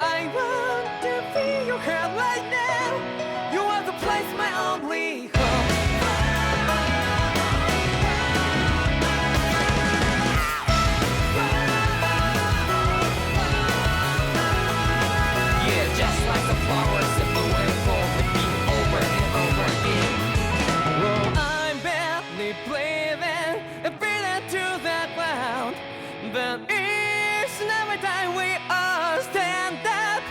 I want to feel your heart right now. You are the place, my only home. Yeah, just like the flowers that bloom and fall with me over and over again. Oh, I'm badly breathing and breathing to that ground, but it's never time we all stand up.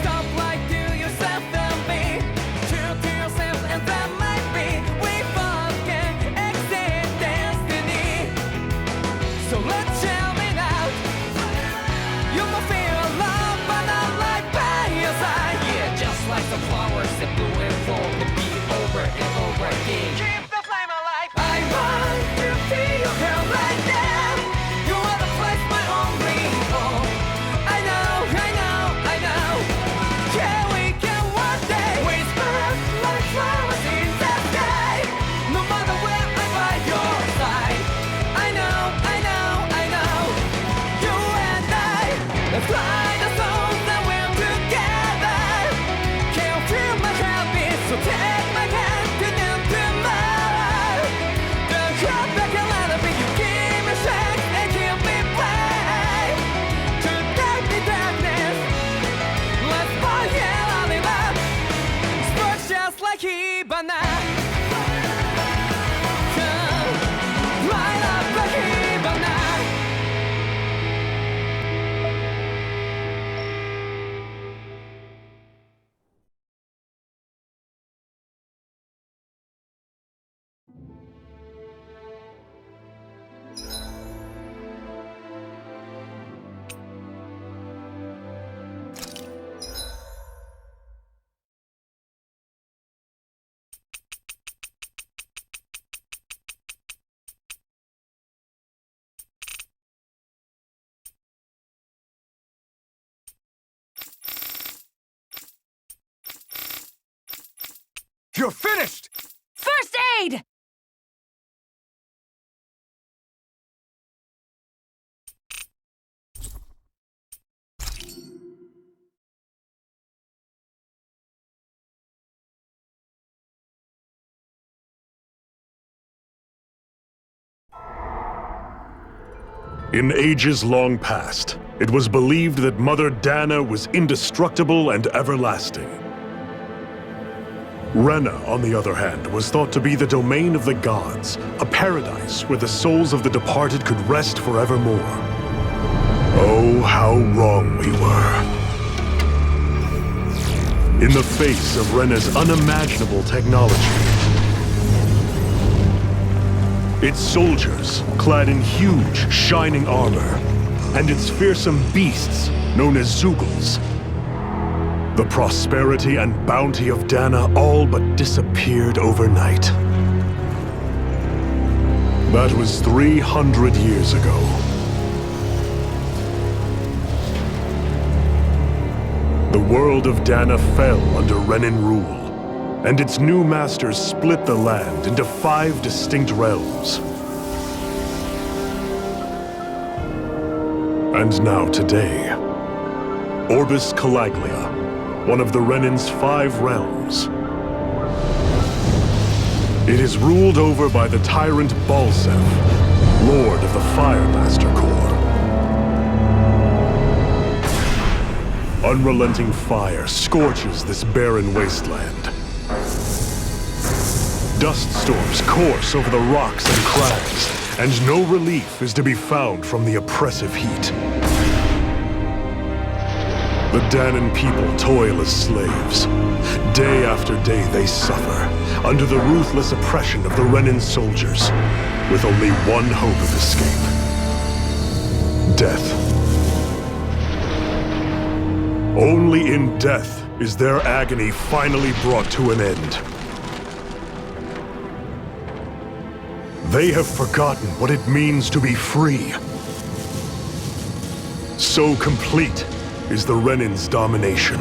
Stop like to yourself and be true to yourself, and that might be we both can exceed destiny. So let's shout it out. You must feel love, but not like by your side. Yeah, just like the flowers that bloom and fall with me over and over again. Keep the flame alive. I want to feel your heart right now. You are the place, my only home. I know, I know, I know. Yeah, we can one day whisper like flowers in the sky. No matter where I'm by your side. I know, I know, I know. You and I, let's fly the souls that we're together. Can't feel my heartbeat, so take my hand to them tomorrow. Don't hold back and let it be. You give me strength and give me brave. To take the darkness, let's fall here on it up. Sparks just like Hibana. Come, light up like Hibana. You're finished! First aid! In ages long past, it was believed that Mother Dahna was indestructible and everlasting. Renna, on the other hand, was thought to be the domain of the gods, a paradise where the souls of the departed could rest forevermore. Oh, how wrong we were. In the face of Renna's unimaginable technology, its soldiers, clad in huge, shining armor, and its fearsome beasts, known as Zugals, the prosperity and bounty of Dahna all but disappeared overnight. That was 300 years ago. The world of Dahna fell under Renin rule, and its new masters split the land into 5 distinct realms. And now today, Orbis Calaglia, one of the Renin's 5 realms. It is ruled over by the tyrant Balsef, Lord of the Fire Master Corps. Unrelenting fire scorches this barren wasteland. Dust storms course over the rocks and crags, and no relief is to be found from the oppressive heat. The Dahnan people toil as slaves. Day after day they suffer, under the ruthless oppression of the Renin soldiers, with only one hope of escape: death. Only in death is their agony finally brought to an end. They have forgotten what it means to be free. So complete is the Renin's domination.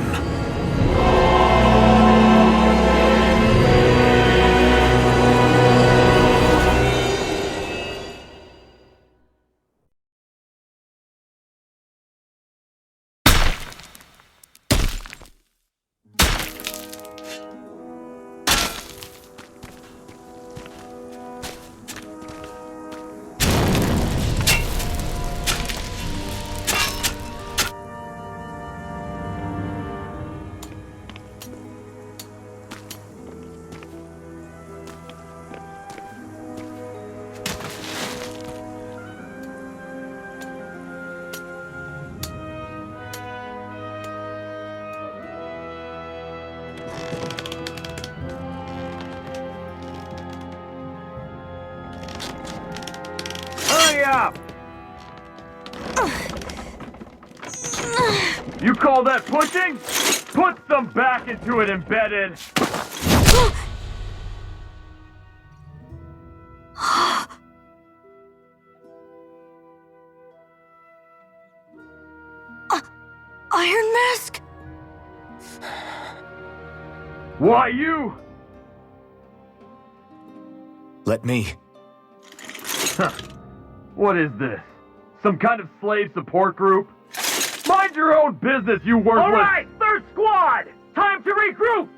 up! You call that pushing? Put some back into it, embedded! Iron Mask? Why you? Let me. Huh. What is this? Some kind of slave support group? Mind your own business, you worthless— Alright, third squad! Time to regroup!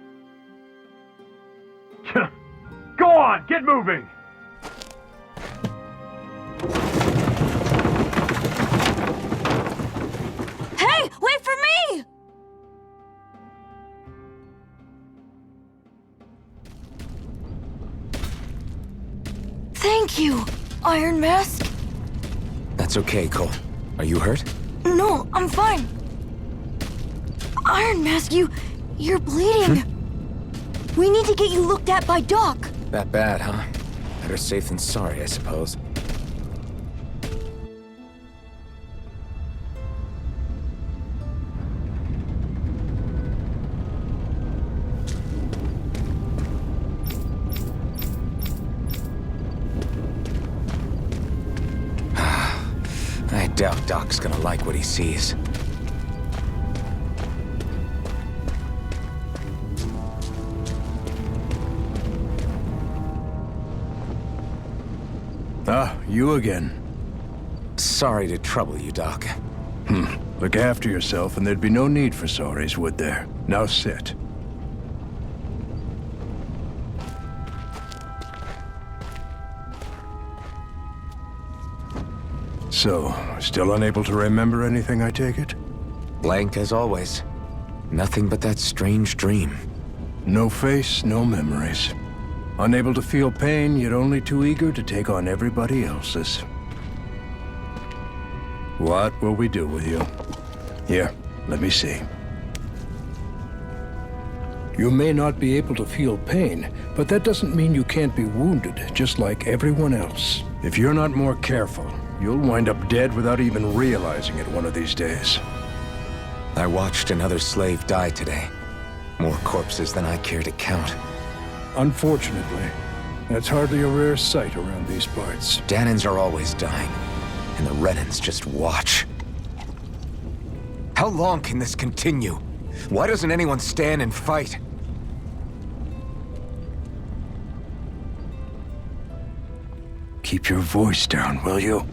Go on, get moving! Hey, wait for me! Thank you, Iron Mask. That's okay, Cole. Are you hurt? No, I'm fine. Iron Mask, you're bleeding. We need to get you looked at by Doc. That bad, huh? Better safe than sorry, I suppose. I doubt Doc's gonna like what he sees. Ah, you again. Sorry to trouble you, Doc. Look after yourself and there'd be no need for sorries, would there? Now sit. So, still unable to remember anything, I take it? Blank as always. Nothing but that strange dream. No face, no memories. Unable to feel pain, yet only too eager to take on everybody else's. What will we do with you? Here, let me see. You may not be able to feel pain, but that doesn't mean you can't be wounded, just like everyone else. If you're not more careful, you'll wind up dead without even realizing it one of these days. I watched another slave die today. More corpses than I care to count. Unfortunately, that's hardly a rare sight around these parts. Dahnans are always dying, and the Renans just watch. How long can this continue? Why doesn't anyone stand and fight? Keep your voice down, will you?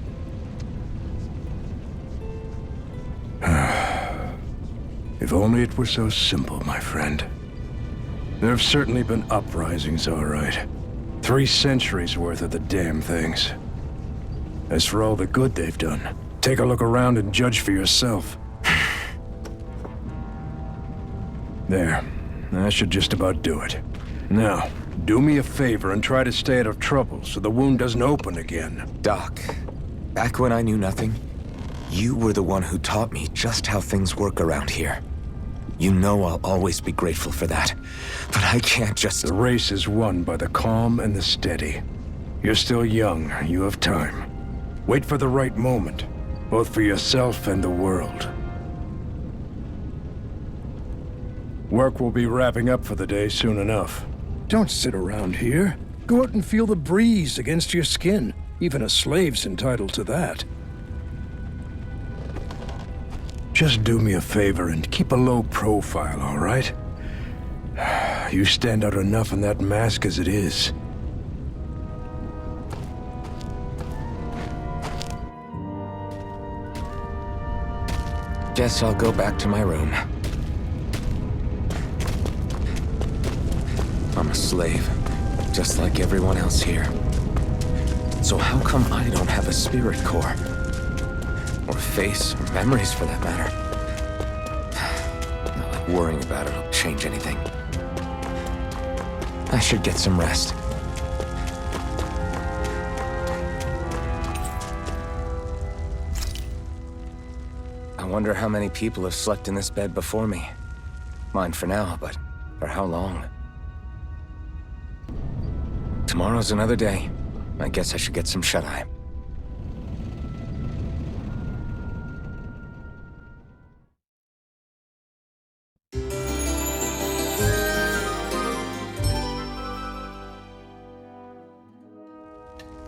If only it were so simple, my friend. There have certainly been uprisings, all right. 3 centuries worth of the damn things. As for all the good they've done, take a look around and judge for yourself. There. That should just about do it. Now, do me a favor and try to stay out of trouble so the wound doesn't open again. Doc, back when I knew nothing, you were the one who taught me just how things work around here. You know I'll always be grateful for that, but I can't just— The race is won by the calm and the steady. You're still young, you have time. Wait for the right moment, both for yourself and the world. Work will be wrapping up for the day soon enough. Don't sit around here. Go out and feel the breeze against your skin. Even a slave's entitled to that. Just do me a favor and keep a low profile, all right? You stand out enough in that mask as it is. Guess I'll go back to my room. I'm a slave, just like everyone else here. So how come I don't have a spirit core? Or face, or memories for that matter? Not like worrying about it'll change anything. I should get some rest. I wonder how many people have slept in this bed before me. Mine for now, but for how long? Tomorrow's another day. I guess I should get some shut-eye.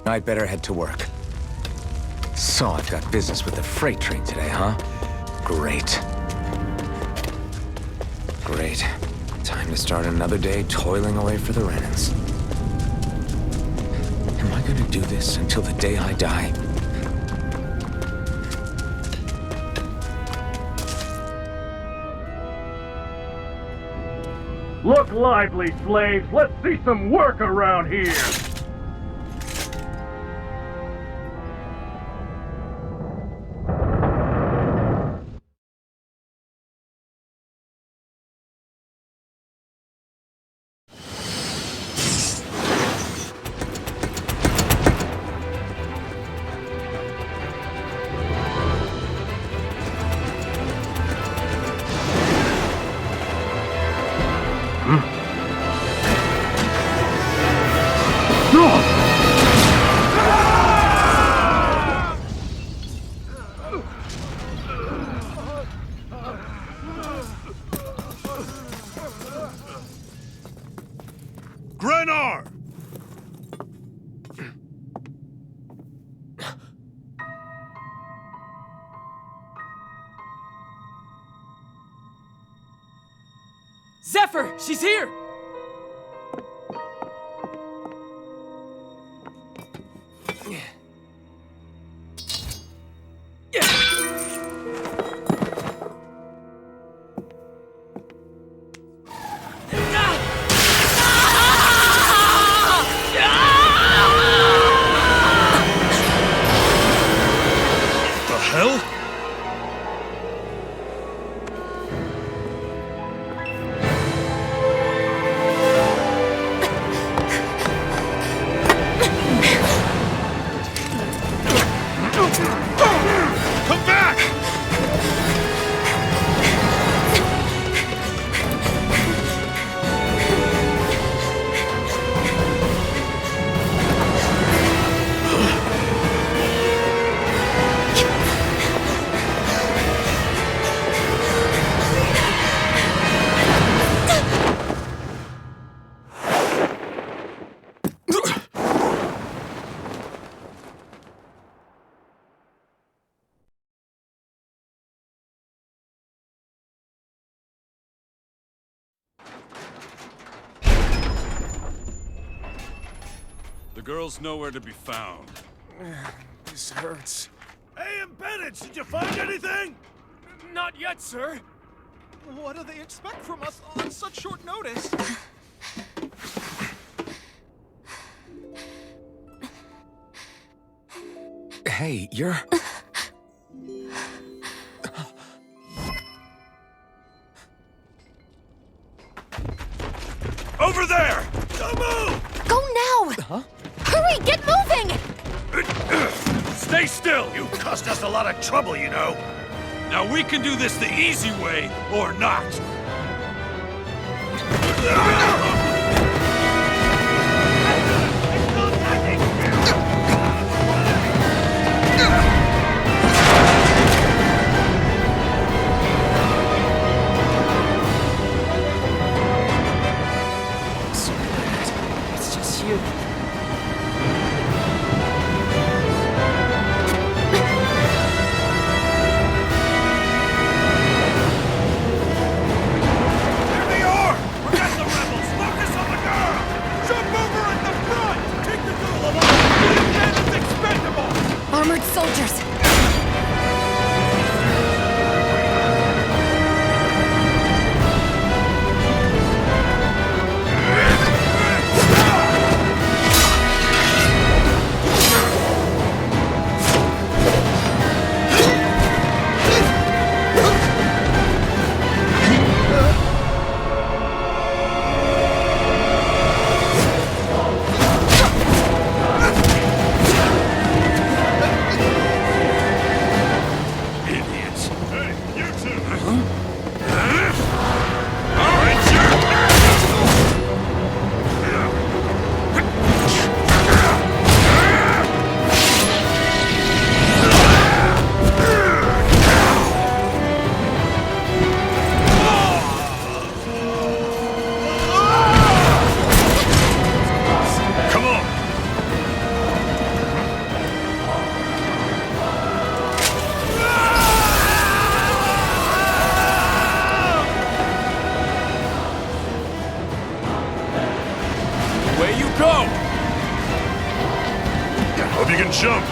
I'd better head to work. So I've got business with the freight train today, huh? Great. Great. Time to start another day toiling away for the Renans. Am I gonna do this until the day I die? Look lively, slaves! Let's see some work around here! Grenar! Zephyr! She's here! The hell? Come back! The girl's nowhere to be found. This hurts. Hey, Embedded, did you find anything? Not yet, sir. What do they expect from us on such short notice? Hey, you're... Over there! Don't move! Go now! Huh? Hurry, get moving! Stay still! You cost us a lot of trouble, you know. Now we can do this the easy way, or not. It's just you. There they are! Forget the rebels! Focus on the girl! Jump over at the front! Take the girl along! That is expendable! Armored soldiers! jump!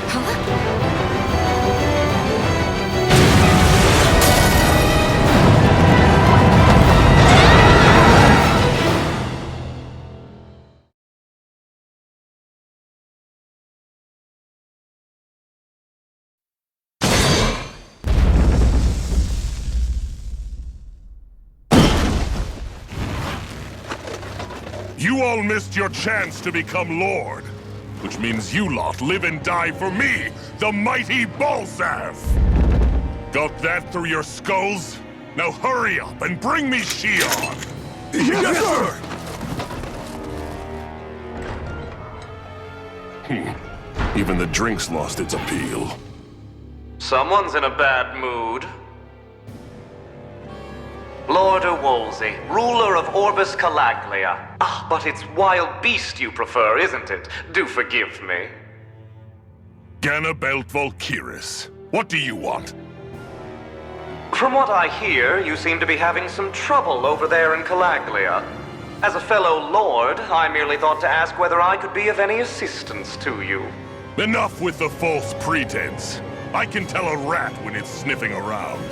You all missed your chance to become Lord, which means you lot live and die for me, the mighty Balsaf! Got that through your skulls? Now hurry up and bring me Shionne! Yes, sir! Even the drink's lost its appeal. Someone's in a bad mood. Lord Wolsey, ruler of Orbis Calaglia. Ah, but it's wild beast you prefer, isn't it? Do forgive me. Ganabelt Valkyris, what do you want? From what I hear, you seem to be having some trouble over there in Calaglia. As a fellow lord, I merely thought to ask whether I could be of any assistance to you. Enough with the false pretense. I can tell a rat when it's sniffing around.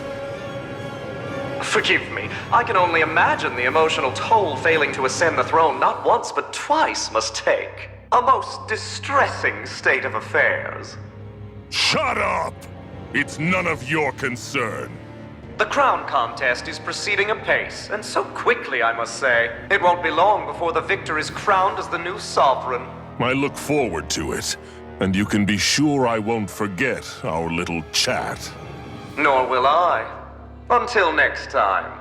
Forgive me, I can only imagine the emotional toll failing to ascend the throne not once but twice must take. A most distressing state of affairs. Shut up! It's none of your concern. The crown contest is proceeding apace, and so quickly, I must say. It won't be long before the victor is crowned as the new sovereign. I look forward to it, and you can be sure I won't forget our little chat. Nor will I. Until next time.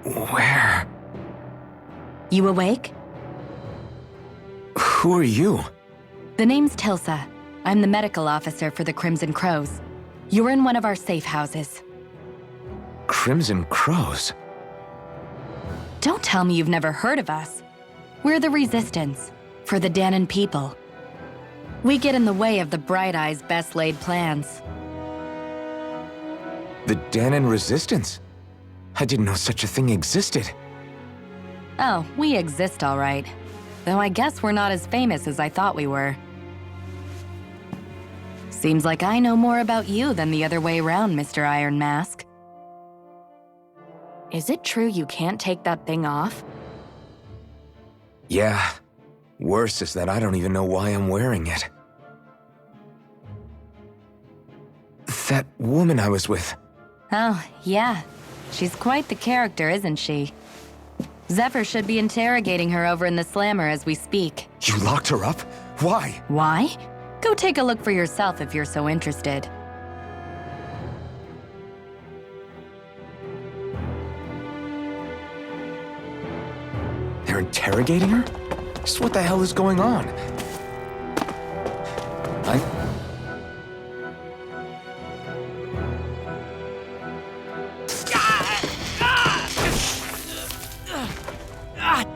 Where? You awake? Who are you? The name's Tilsa. I'm the medical officer for the Crimson Crows. You're in one of our safe houses. Crimson Crows? Don't tell me you've never heard of us. We're the Resistance, for the Dahnan people. We get in the way of the Bright Eye's best-laid plans. The Dahnan Resistance? I didn't know such a thing existed. Oh, we exist all right. Though I guess we're not as famous as I thought we were. Seems like I know more about you than the other way around, Mr. Iron Mask. Is it true you can't take that thing off? Yeah. Worse is that I don't even know why I'm wearing it. That woman I was with. Oh, yeah. She's quite the character, isn't she? Zephyr should be interrogating her over in the Slammer as we speak. You locked her up? Why? Why? Go take a look for yourself if you're so interested. They're interrogating her? Just what the hell is going on?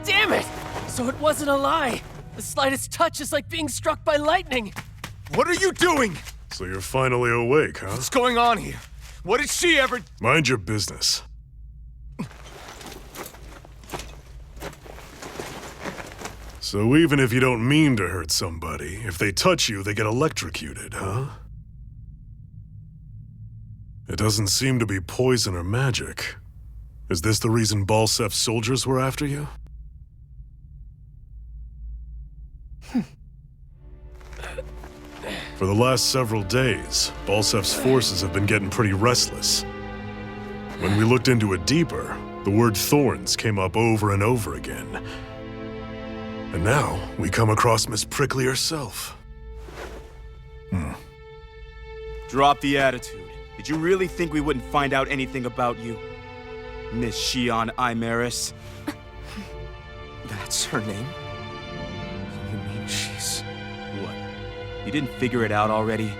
Damn it! So it wasn't a lie. The slightest touch is like being struck by lightning. What are you doing? So you're finally awake, huh? What's going on here? What did she ever... Mind your business. So even if you don't mean to hurt somebody, if they touch you, they get electrocuted, huh? It doesn't seem to be poison or magic. Is this the reason Balsef's soldiers were after you? For the last several days, Balsef's forces have been getting pretty restless. When we looked into it deeper, the word thorns came up over and over again. And now, we come across Miss Prickly herself. Drop the attitude. Did you really think we wouldn't find out anything about you? Miss Shionne Imaris? That's her name? You mean she's... What? You didn't figure it out already?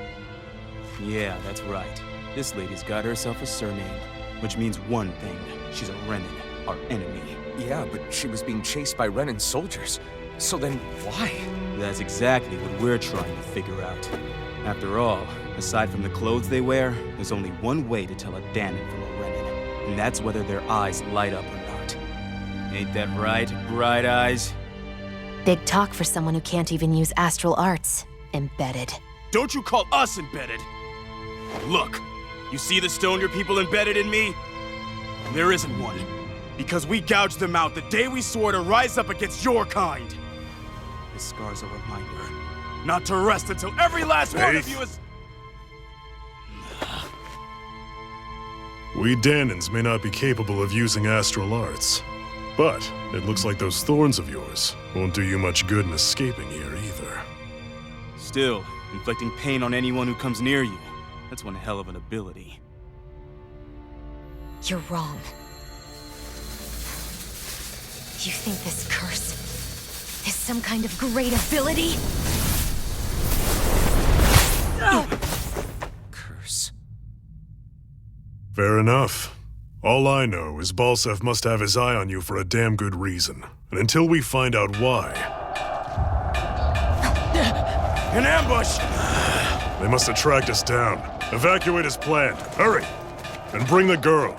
Yeah, that's right. This lady's got herself a surname, which means one thing. She's a Renan, our enemy. Yeah, but she was being chased by Renan soldiers. So then, why? That's exactly what we're trying to figure out. After all, aside from the clothes they wear, there's only one way to tell a Dahnan from a Renan, and that's whether their eyes light up or not. Ain't that right, Bright Eyes? Big talk for someone who can't even use astral arts. Embedded. Don't you call us embedded! Look, you see the stone your people embedded in me? There isn't one. Because we gouged them out the day we swore to rise up against your kind. This scar's a reminder not to rest until every last one of you is... We Dahnans may not be capable of using astral arts, but it looks like those thorns of yours won't do you much good in escaping here either. Still, inflicting pain on anyone who comes near you, that's one hell of an ability. You're wrong. You think this curse is some kind of great ability? Curse. Fair enough. All I know is Balsef must have his eye on you for a damn good reason. And until we find out why... An ambush! They must have tracked us down. Evacuate as planned. Hurry! And bring the girl.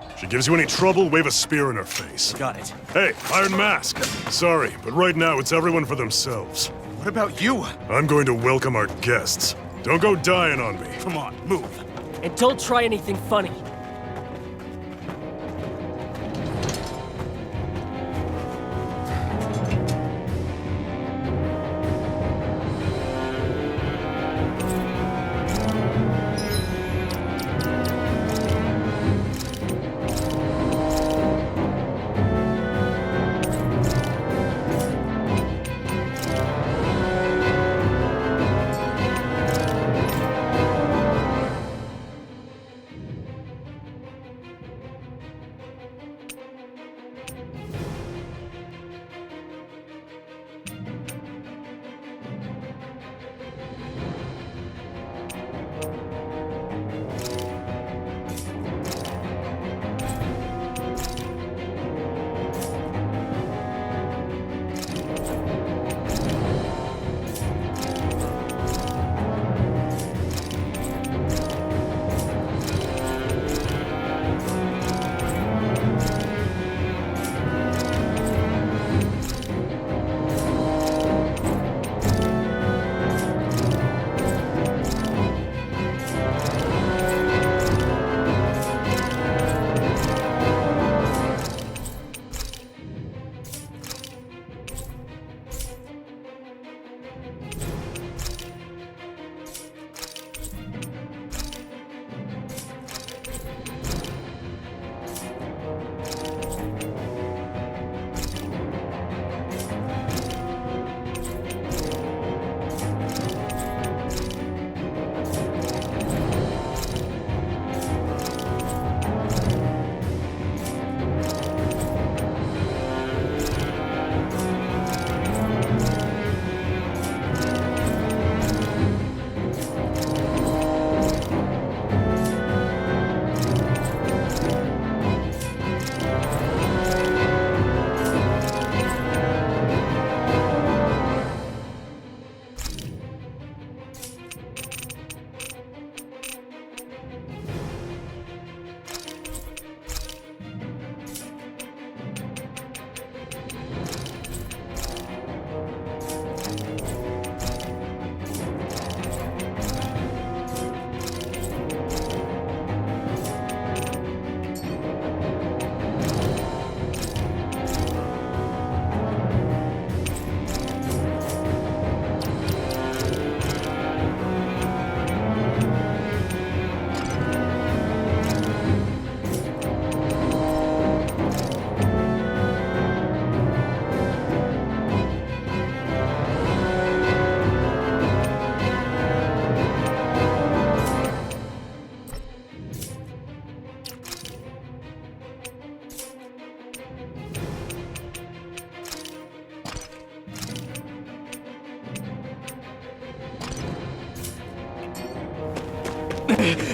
If she gives you any trouble, wave a spear in her face. Got it. Hey, Iron Mask! Sorry, but right now it's everyone for themselves. What about you? I'm going to welcome our guests. Don't go dying on me. Come on, move. And don't try anything funny.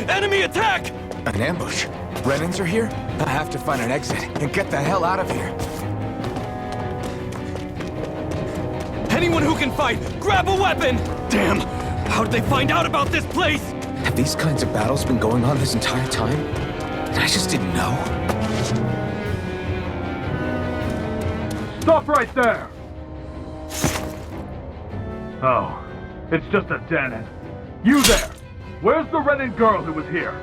Enemy attack! An ambush? Renans are here? I have to find an exit and get the hell out of here. Anyone who can fight, grab a weapon! Damn! How did they find out about this place? Have these kinds of battles been going on this entire time? And I just didn't know? Stop right there! Oh, it's just a Dahna. You there! Where's the Renan girl who was here?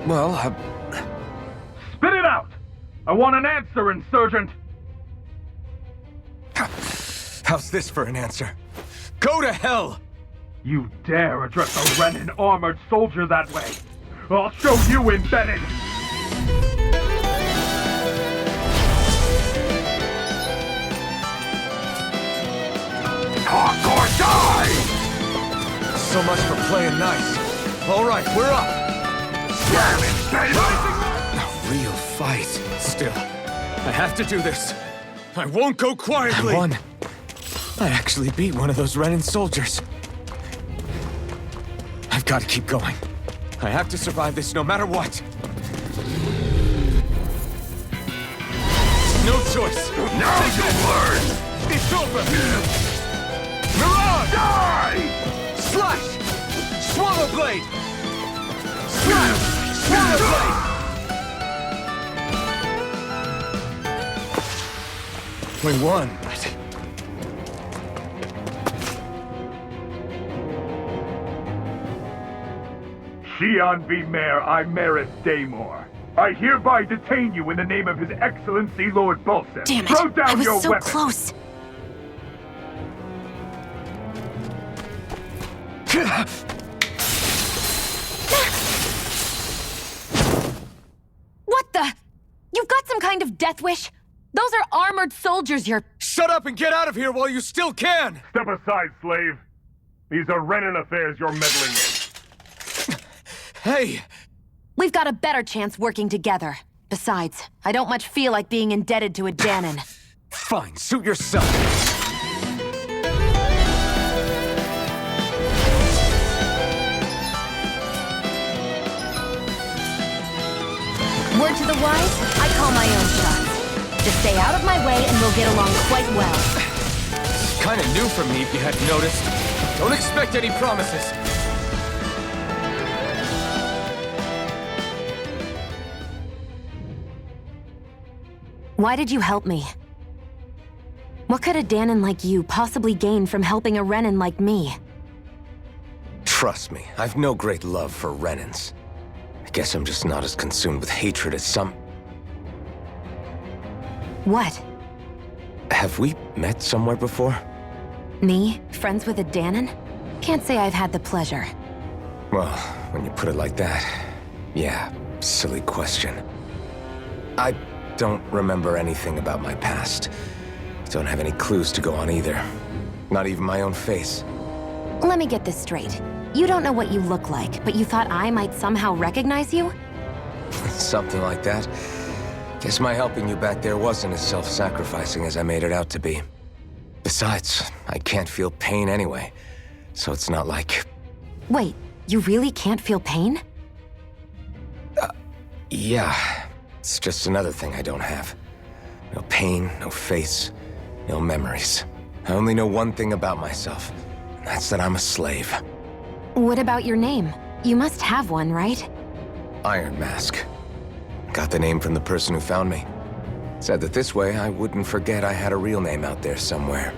Well, Spit it out! I want an answer, Insurgent! How's this for an answer? Go to hell! You dare address a Renan armored soldier that way? I'll show you embedded! Talk or die! So much for playing nice. All right, we're up. Damn it, baby! A real fight. Still, I have to do this. I won't go quietly! I won. I actually beat one of those Renan soldiers. I've got to keep going. I have to survive this no matter what. No choice. Now you learn! It's over. Mirage! Die! Slash! Swallow blade! Slash! Swallow blade! We won, but... Shionne v. Mayor Imaris Daymore. I hereby detain you in the name of His Excellency Lord Bulsin. Damn it! Throw down I was your so weapon. close. What the? You've got some kind of death wish? Those are armored soldiers you're... Shut up and get out of here while you still can! Step aside, slave. These are Renan affairs you're meddling in. Hey! We've got a better chance working together. Besides, I don't much feel like being indebted to a Dahnan. Fine, suit yourself. Word to the wise, I call my own shots. Just stay out of my way and we'll get along quite well. It's kind of new for me, if you hadn't noticed. Don't expect any promises. Why did you help me? What could a Dahnan like you possibly gain from helping a Renan like me? Trust me, I've no great love for Renans. I guess I'm just not as consumed with hatred as some... What? Have we met somewhere before? Me? Friends with a Dahnan? Can't say I've had the pleasure. Well, when you put it like that, yeah, silly question. I don't remember anything about my past. Don't have any clues to go on either. Not even my own face. Let me get this straight. You don't know what you look like, but you thought I might somehow recognize you? Something like that. Guess my helping you back there wasn't as self-sacrificing as I made it out to be. Besides, I can't feel pain anyway, so it's not like... Wait, you really can't feel pain? Yeah. It's just another thing I don't have. No pain, no face, no memories. I only know one thing about myself, and that's that I'm a slave. What about your name? You must have one, right? Iron Mask. Got the name from the person who found me. Said that this way I wouldn't forget I had a real name out there somewhere.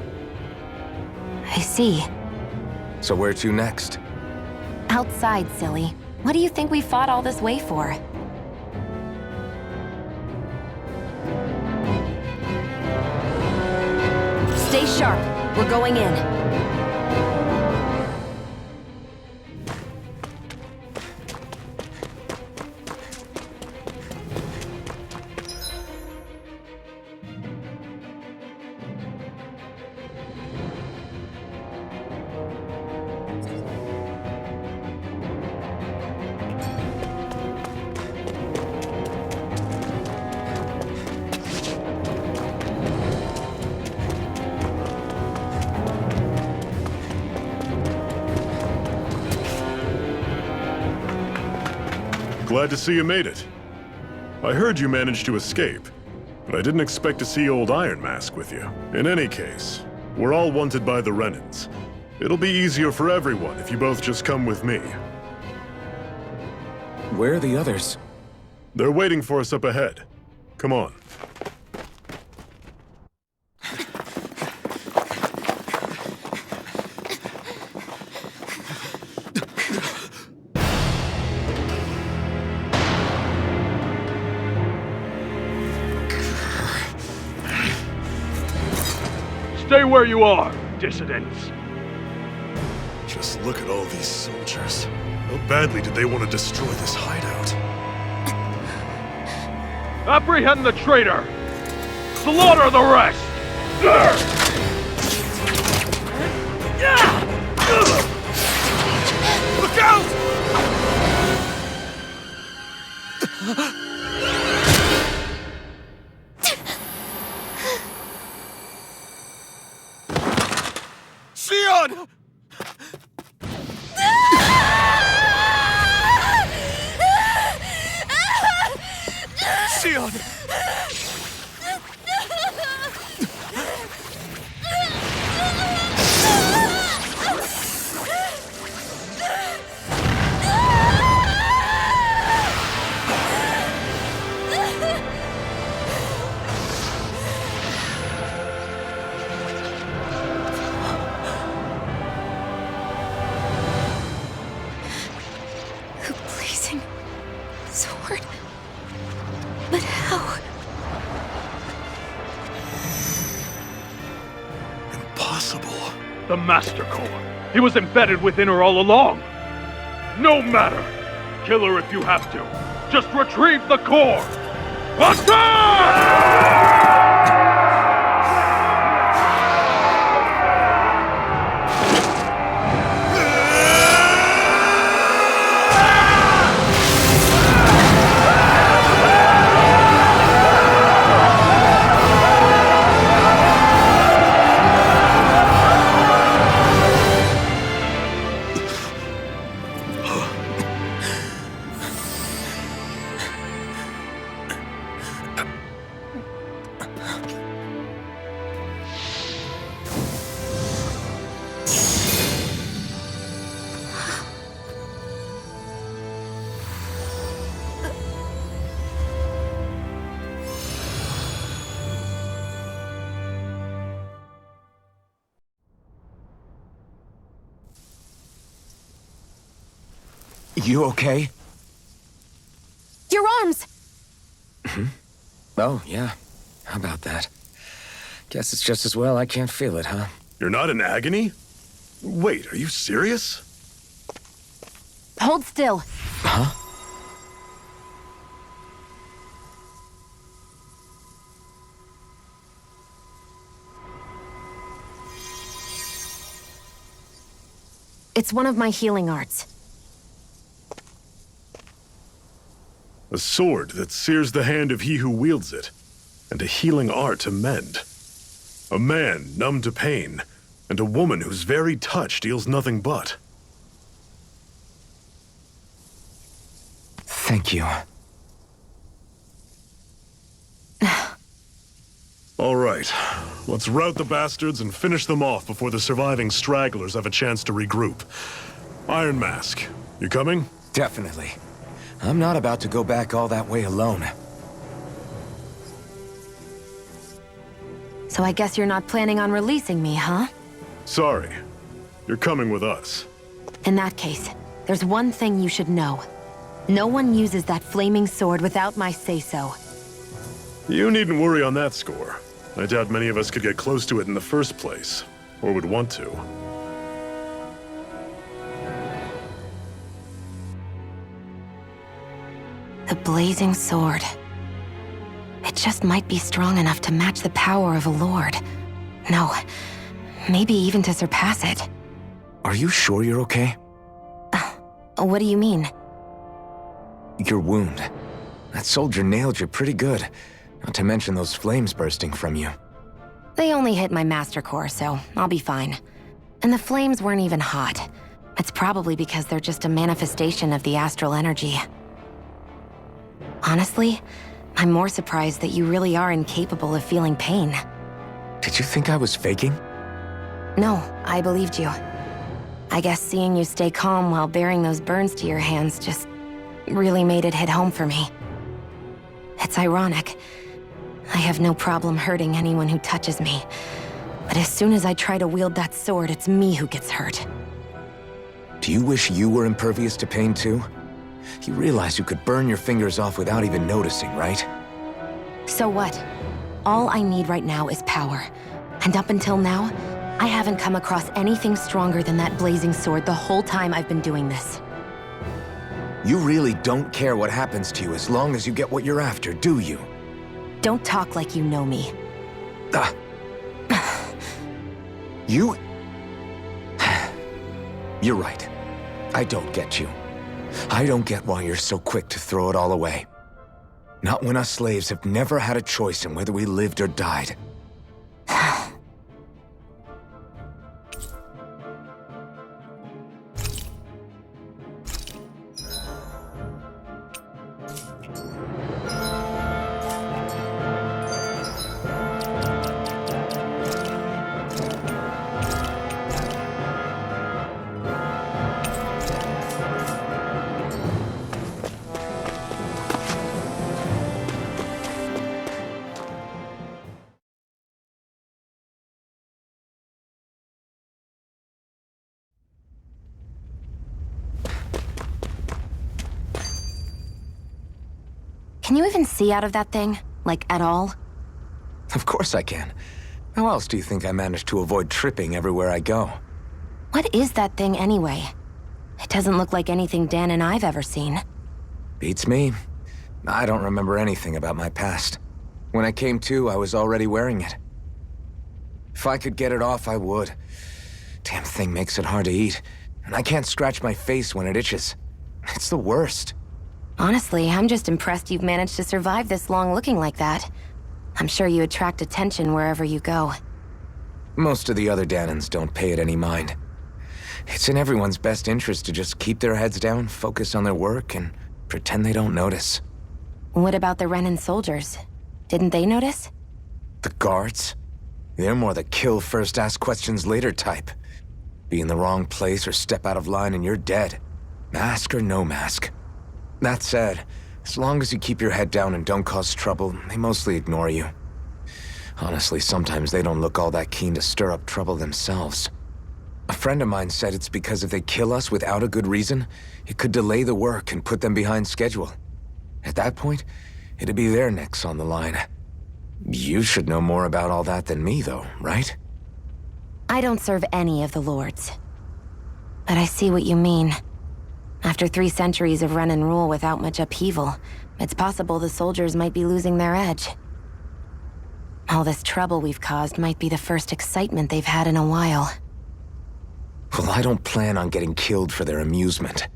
I see. So where to next? Outside, silly. What do you think we fought all this way for? Stay sharp. We're going in. Glad to see you made it. I heard you managed to escape, but I didn't expect to see old Iron Mask with you. In any case, we're all wanted by the Renans. It'll be easier for everyone if you both just come with me. Where are the others? They're waiting for us up ahead. Come on. Stay where you are, dissidents. Just look at all these soldiers. How badly did they want to destroy this hideout? Apprehend the traitor! Slaughter the rest! Look out! Shionne! Shionne! A blazing sword. But how? Impossible. The Master Core. He was embedded within her all along. No matter. Kill her if you have to. Just retrieve the core. Attack! You okay? Your arms! Oh, yeah. How about that? Guess it's just as well I can't feel it, huh? You're not in agony? Wait, are you serious? Hold still. Huh? It's one of my healing arts. A sword that sears the hand of he who wields it, and a healing art to mend. A man numb to pain, and a woman whose very touch deals nothing but. Thank you. All right, let's rout the bastards and finish them off before the surviving stragglers have a chance to regroup. Iron Mask, you coming? Definitely. I'm not about to go back all that way alone. So I guess you're not planning on releasing me, huh? Sorry. You're coming with us. In that case, there's one thing you should know. No one uses that flaming sword without my say-so. You needn't worry on that score. I doubt many of us could get close to it in the first place, or would want to. The blazing sword. It just might be strong enough to match the power of a lord. No, maybe even to surpass it. Are you sure you're okay? What do you mean? Your wound. That soldier nailed you pretty good. Not to mention those flames bursting from you. They only hit my master core, so I'll be fine. And the flames weren't even hot. It's probably because they're just a manifestation of the astral energy. Honestly, I'm more surprised that you really are incapable of feeling pain. Did you think I was faking? No, I believed you. I guess seeing you stay calm while bearing those burns to your hands just really made it hit home for me. It's ironic. I have no problem hurting anyone who touches me. But as soon as I try to wield that sword, it's me who gets hurt. Do you wish you were impervious to pain too? You realize you could burn your fingers off without even noticing, right? So what? All I need right now is power. And up until now, I haven't come across anything stronger than that blazing sword the whole time I've been doing this. You really don't care what happens to you as long as you get what you're after, do you? Don't talk like you know me. You... You're right. I don't get you. I don't get why you're so quick to throw it all away. Not when us slaves have never had a choice in whether we lived or died. Can you even see out of that thing? Like, at all? Of course I can. How else do you think I managed to avoid tripping everywhere I go? What is that thing anyway? It doesn't look like anything Dan and I've ever seen. Beats me. I don't remember anything about my past. When I came to, I was already wearing it. If I could get it off, I would. Damn thing makes it hard to eat, and I can't scratch my face when it itches. It's the worst. Honestly, I'm just impressed you've managed to survive this long looking like that. I'm sure you attract attention wherever you go. Most of the other Dahnans don't pay it any mind. It's in everyone's best interest to just keep their heads down, focus on their work, and pretend they don't notice. What about the Renan soldiers? Didn't they notice? The guards? They're more the kill first, ask questions later type. Be in the wrong place or step out of line and you're dead. Mask or no mask. That said, as long as you keep your head down and don't cause trouble, they mostly ignore you. Honestly, sometimes they don't look all that keen to stir up trouble themselves. A friend of mine said it's because if they kill us without a good reason, it could delay the work and put them behind schedule. At that point, it'd be their necks on the line. You should know more about all that than me, though, right? I don't serve any of the lords. But I see what you mean. After 3 centuries of Renan rule without much upheaval, it's possible the soldiers might be losing their edge. All this trouble we've caused might be the first excitement they've had in a while. Well, I don't plan on getting killed for their amusement.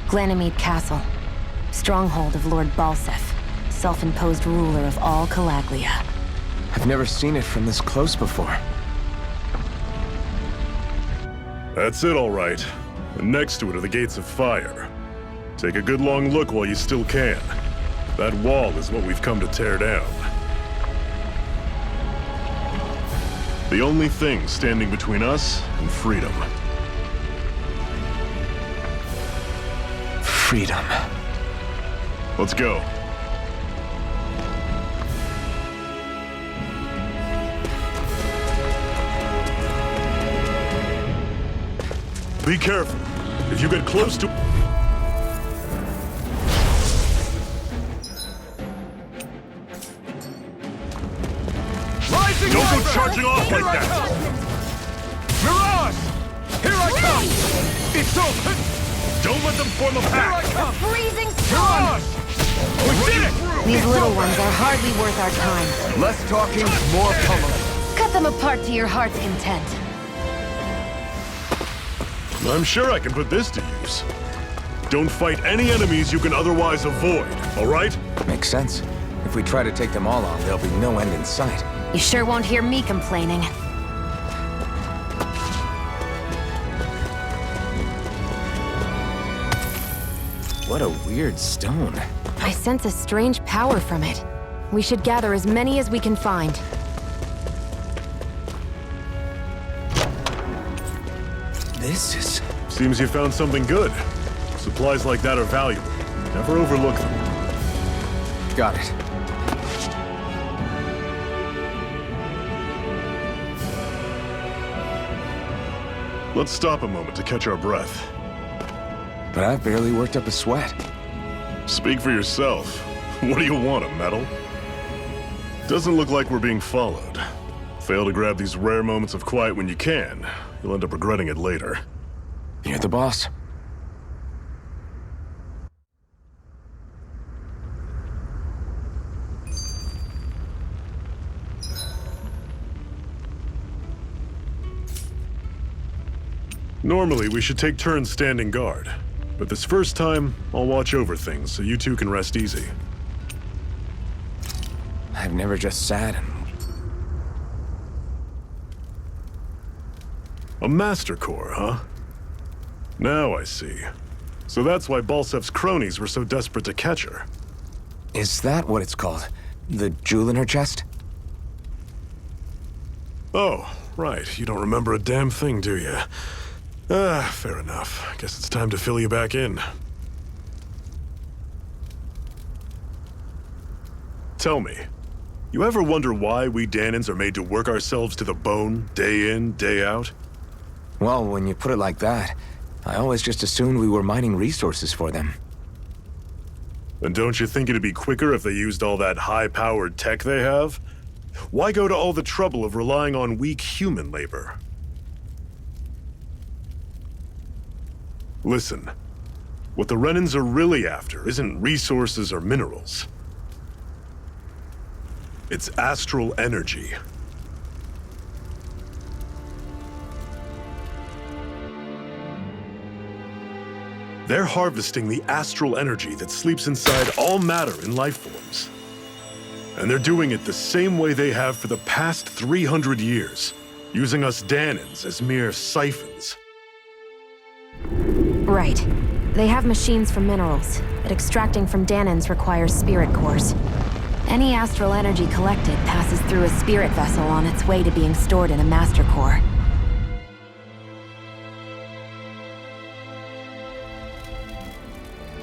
Glanamede Castle, stronghold of Lord Balsef, self-imposed ruler of all Calaglia. I've never seen it from this close before. That's it, all right. And next to it are the Gates of Fire. Take a good long look while you still can. That wall is what we've come to tear down. The only thing standing between us and freedom. Freedom. Let's go. Be careful. If you get close to... Don't go charging off like that! Mirage! Here I come! It's over! Don't let them form a pack! Freezing storm! We did it! These little ones are hardly worth our time. Less talking, more pummeling. Cut them apart to your heart's content. I'm sure I can put this to use. Don't fight any enemies you can otherwise avoid, all right? Makes sense. If we try to take them all on, there'll be no end in sight. You sure won't hear me complaining. What a weird stone. I sense a strange power from it. We should gather as many as we can find. This is... Seems you found something good. Supplies like that are valuable. Never overlook them. Got it. Let's stop a moment to catch our breath. But I've barely worked up a sweat. Speak for yourself. What do you want, a medal? Doesn't look like we're being followed. Fail to grab these rare moments of quiet when you can. You'll end up regretting it later. You're the boss. Normally, we should take turns standing guard. But this first time, I'll watch over things so you two can rest easy. I've never just sat and... A Master Core, huh? Now I see. So that's why Balsef's cronies were so desperate to catch her. Is that what it's called? The jewel in her chest? Oh, right. You don't remember a damn thing, do you? Ah, fair enough. Guess it's time to fill you back in. Tell me, you ever wonder why we Dahnans are made to work ourselves to the bone, day in, day out? Well, when you put it like that, I always just assumed we were mining resources for them. And don't you think it'd be quicker if they used all that high-powered tech they have? Why go to all the trouble of relying on weak human labor? Listen, what the Renans are really after isn't resources or minerals. It's astral energy. They're harvesting the astral energy that sleeps inside all matter in life forms. And they're doing it the same way they have for the past 300 years, using us Dahnans as mere siphons. Right. They have machines for minerals, but extracting from Dahnans requires spirit cores. Any astral energy collected passes through a spirit vessel on its way to being stored in a master core.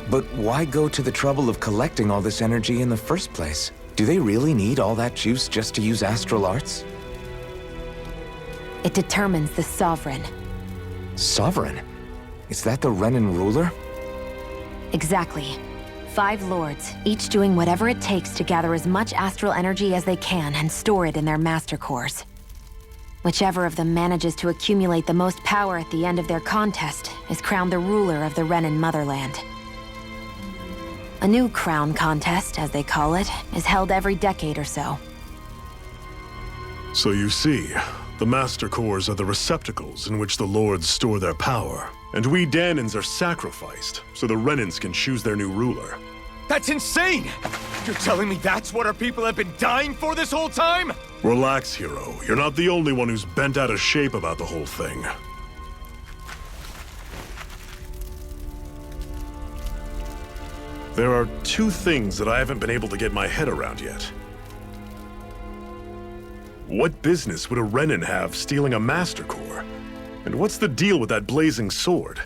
But why go to the trouble of collecting all this energy in the first place? Do they really need all that juice just to use astral arts? It determines the Sovereign. Sovereign? Is that the Renan ruler? Exactly. 5 lords, each doing whatever it takes to gather as much astral energy as they can and store it in their master cores. Whichever of them manages to accumulate the most power at the end of their contest is crowned the ruler of the Renan motherland. A new crown contest, as they call it, is held every decade or so. So you see, the Master Cores are the receptacles in which the Lords store their power. And we Dahnans are sacrificed, so the Renans can choose their new ruler. That's insane! You're telling me that's what our people have been dying for this whole time? Relax, hero. You're not the only one who's bent out of shape about the whole thing. There are 2 things that I haven't been able to get my head around yet. What business would a Renan have stealing a Master Core? And what's the deal with that blazing sword?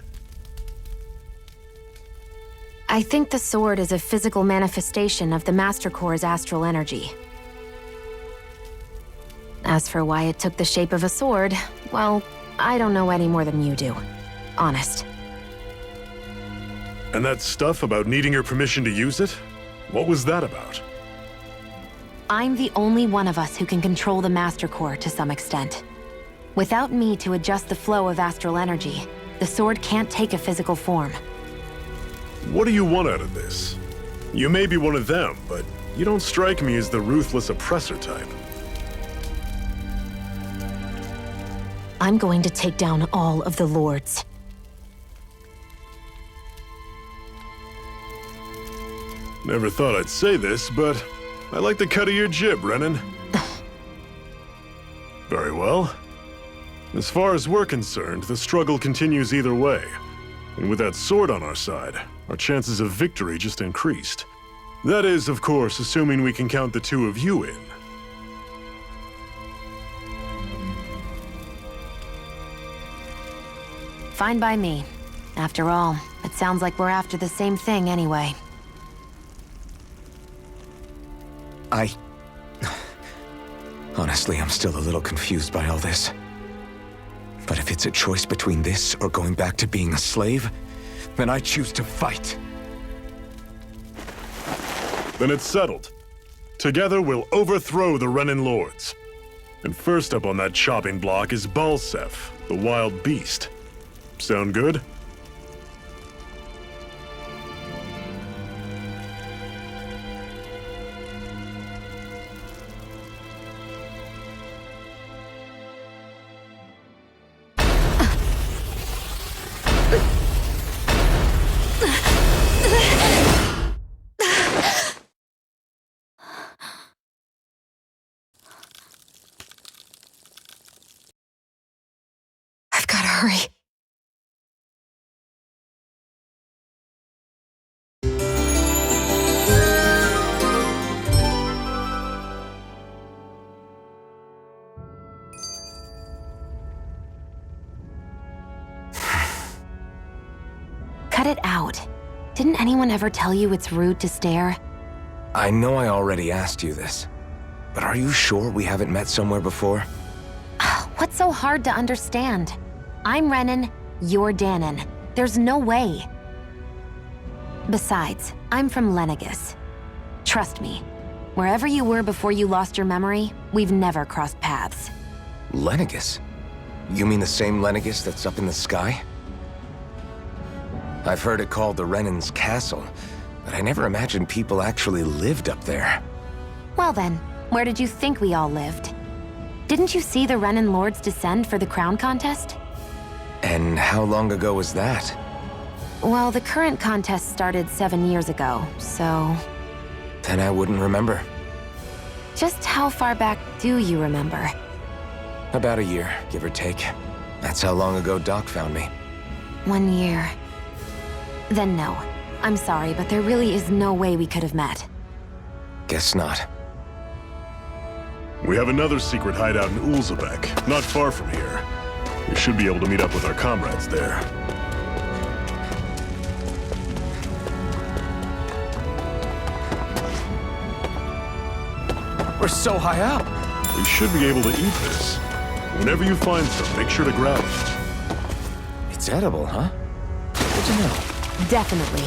I think the sword is a physical manifestation of the Master Core's astral energy. As for why it took the shape of a sword, well, I don't know any more than you do. Honest. And that stuff about needing your permission to use it? What was that about? I'm the only one of us who can control the Master Core to some extent. Without me to adjust the flow of astral energy, the sword can't take a physical form. What do you want out of this? You may be one of them, but you don't strike me as the ruthless oppressor type. I'm going to take down all of the lords. Never thought I'd say this, but I like the cut of your jib, Renan. Very well. As far as we're concerned, the struggle continues either way. And with that sword on our side, our chances of victory just increased. That is, of course, assuming we can count the two of you in. Fine by me. After all, it sounds like we're after the same thing anyway. Honestly, I'm still a little confused by all this. But if it's a choice between this or going back to being a slave, then I choose to fight. Then it's settled. Together, we'll overthrow the Renan Lords. And first up on that chopping block is Balsef, the wild beast. Sound good? I've gotta hurry. Cut it out. Didn't anyone ever tell you it's rude to stare? I know I already asked you this, but are you sure we haven't met somewhere before? What's so hard to understand? I'm Renan, you're Dahna. There's no way. Besides, I'm from Lenegis. Trust me, wherever you were before you lost your memory, we've never crossed paths. Lenegis? You mean the same Lenegis that's up in the sky? I've heard it called the Renan's Castle, but I never imagined people actually lived up there. Well then, where did you think we all lived? Didn't you see the Renan Lords descend for the crown contest? And how long ago was that? Well, the current contest started 7 years ago, so... Then I wouldn't remember. Just how far back do you remember? About a year, give or take. That's how long ago Doc found me. 1 year. Then no. I'm sorry, but there really is no way we could have met. Guess not. We have another secret hideout in Ulzebek, not far from here. We should be able to meet up with our comrades there. We're so high up! We should be able to eat this. Whenever you find some, make sure to grab it. It's edible, huh? Good to know. Definitely.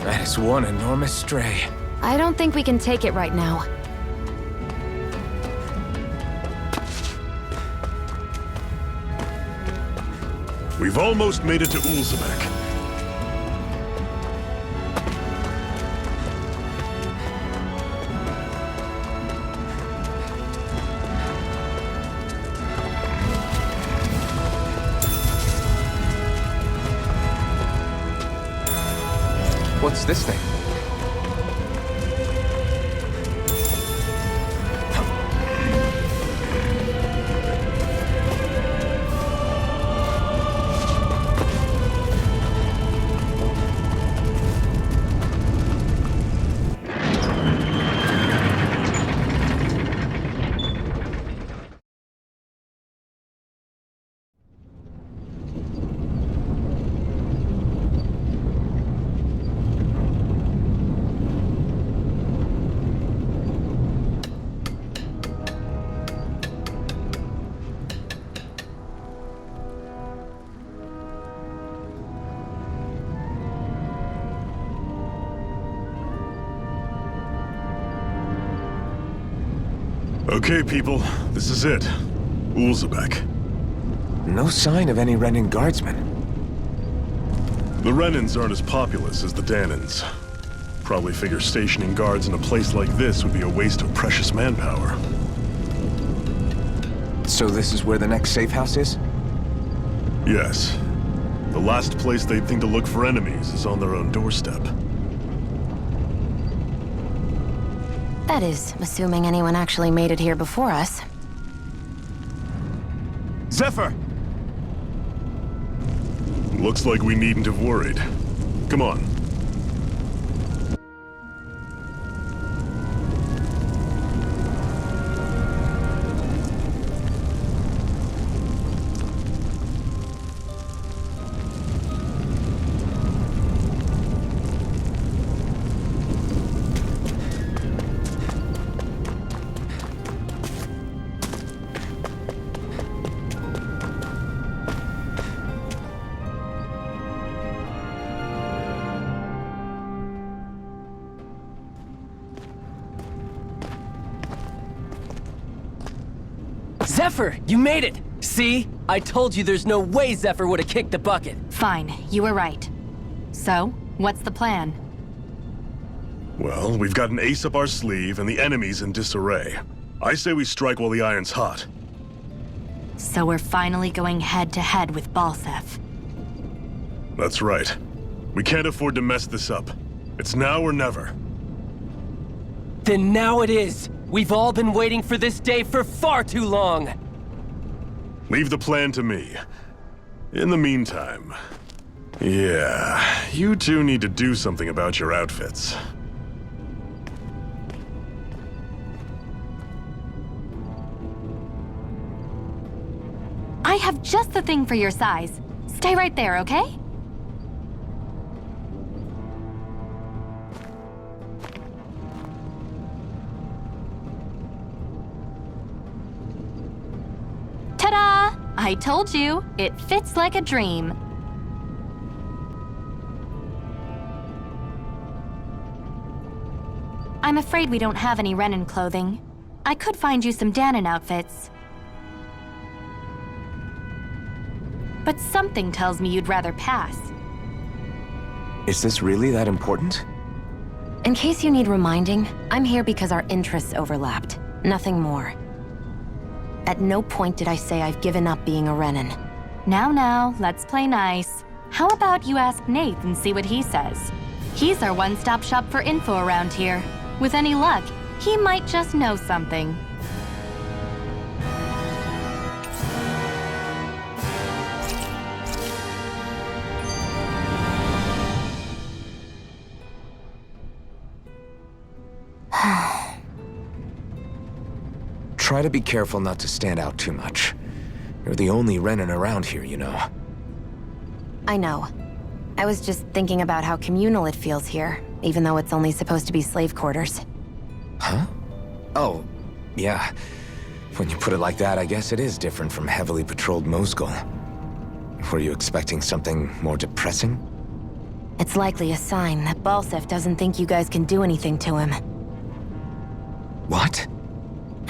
That is one enormous stray. I don't think we can take it right now. We've almost made it to Ulzebek. What's this thing? Okay, people, this is it. Ulzebek. No sign of any Renan guardsmen. The Renans aren't as populous as the Dahnans. Probably figure stationing guards in a place like this would be a waste of precious manpower. So this is where the next safe house is? Yes. The last place they'd think to look for enemies is on their own doorstep. That is, assuming anyone actually made it here before us. Zephyr! Looks like we needn't have worried. Come on. Zephyr, you made it! See? I told you there's no way Zephyr would have kicked the bucket. Fine, you were right. So, what's the plan? Well, we've got an ace up our sleeve and the enemy's in disarray. I say we strike while the iron's hot. So we're finally going head-to-head with Balseph. That's right. We can't afford to mess this up. It's now or never. Then now it is! We've all been waiting for this day for far too long! Leave the plan to me. In the meantime... yeah, you two need to do something about your outfits. I have just the thing for your size. Stay right there, okay? Ta-da! I told you, it fits like a dream. I'm afraid we don't have any Renan clothing. I could find you some Dahna outfits. But something tells me you'd rather pass. Is this really that important? In case you need reminding, I'm here because our interests overlapped. Nothing more. At no point did I say I've given up being a Renan. Now, let's play nice. How about you ask Nate and see what he says? He's our one-stop shop for info around here. With any luck, he might just know something. Try to be careful not to stand out too much. You're the only Renan around here, you know. I know. I was just thinking about how communal it feels here, even though it's only supposed to be slave quarters. Huh? Oh, yeah. When you put it like that, I guess it is different from heavily patrolled Mosgul. Were you expecting something more depressing? It's likely a sign that Balseph doesn't think you guys can do anything to him. What?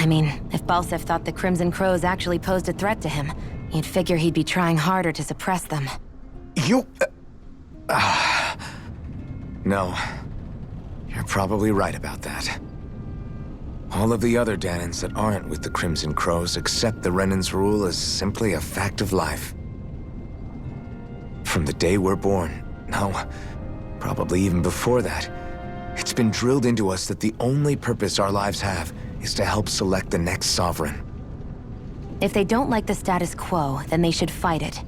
I mean, if Balseph thought the Crimson Crows actually posed a threat to him, you'd figure he'd be trying harder to suppress them. You... No. You're probably right about that. All of the other Dahnans that aren't with the Crimson Crows accept the Renan's rule as simply a fact of life. From the day we're born, no, Probably even before that. It's been drilled into us that the only purpose our lives have is to help select the next sovereign. If they don't like the status quo, then they should fight it.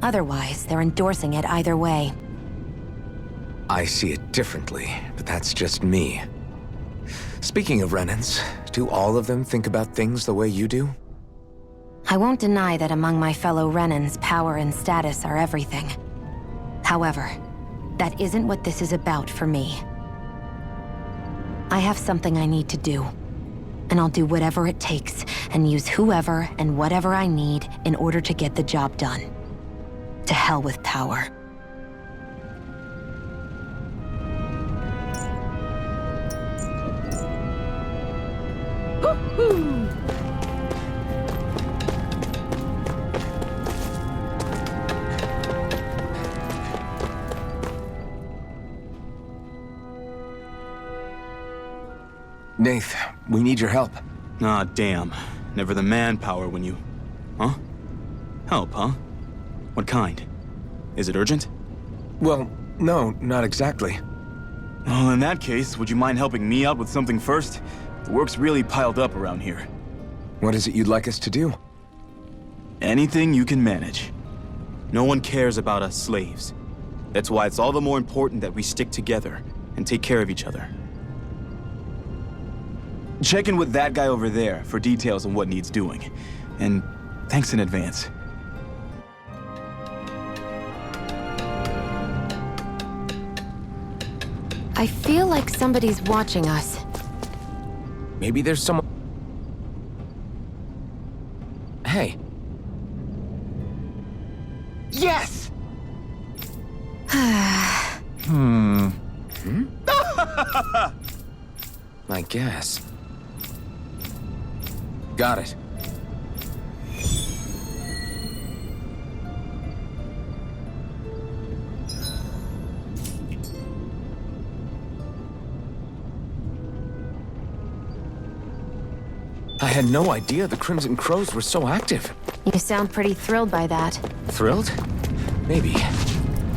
Otherwise, they're endorsing it either way. I see it differently, but that's just me. Speaking of Renans, do all of them think about things the way you do? I won't deny that among my fellow Renans, power and status are everything. However, that isn't what this is about for me. I have something I need to do, and I'll do whatever it takes and use whoever and whatever I need in order to get the job done. To hell with power. Nath, we need your help. Ah, damn. Never the manpower when you... Huh? Help, huh? What kind? Is it urgent? Well, no, not exactly. Well, in that case, would you mind helping me out with something first? The work's really piled up around here. What is it you'd like us to do? Anything you can manage. No one cares about us slaves. That's why it's all the more important that we stick together and take care of each other. Check in with that guy over there for details on what needs doing. And thanks in advance. I feel like somebody's watching us. Maybe there's someone... Hey. Yes! I guess. Got it. I had no idea the Crimson Crows were so active. You sound pretty thrilled by that. Thrilled? Maybe.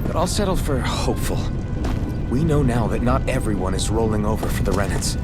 But I'll settle for hopeful. We know now that not everyone is rolling over for the Renans.